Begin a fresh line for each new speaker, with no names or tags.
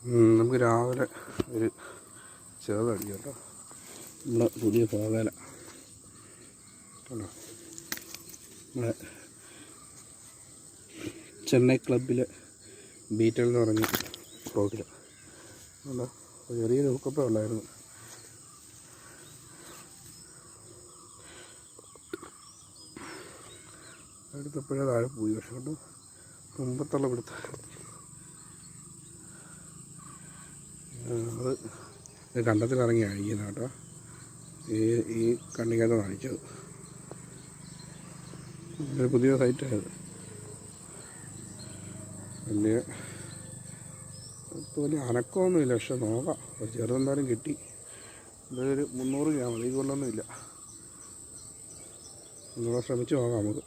നമുക്ക് രാവിലെ ഒരു ചെറുതടിക്കും കേട്ടോ. നമ്മുടെ പുതിയ പോകാല കേട്ടോ. നമ്മുടെ ചെന്നൈ ക്ലബിലെ ബീറ്റൽ എന്ന് പറഞ്ഞ ഫ്രോക്കിൽ അല്ല ചെറിയൊരു ഹുക്കപ്പേ ഉള്ളായിരുന്നു. എടുത്തപ്പോഴേ താഴെ പോയി. പക്ഷെ കൊണ്ട് മുമ്പത്തുള്ള പിടുത്ത അത് കണ്ടത്തിലിറങ്ങി അഴിക്കുന്ന കേട്ടോ. ഈ കണ്ണിക്കകത്ത് അഴിച്ചത് ഒരു പുതിയ സൈറ്റായത്. വലിയ അനക്കമൊന്നുമില്ല, പക്ഷെ നോക്കാം. ഒരു ചെറുതെന്തായാലും കിട്ടി. ഇതൊരു 300 ഗ്രാം മതി, കൊള്ളൊന്നുമില്ല. ഒന്നുകൂടെ ശ്രമിച്ച് നോക്കാം നമുക്ക്.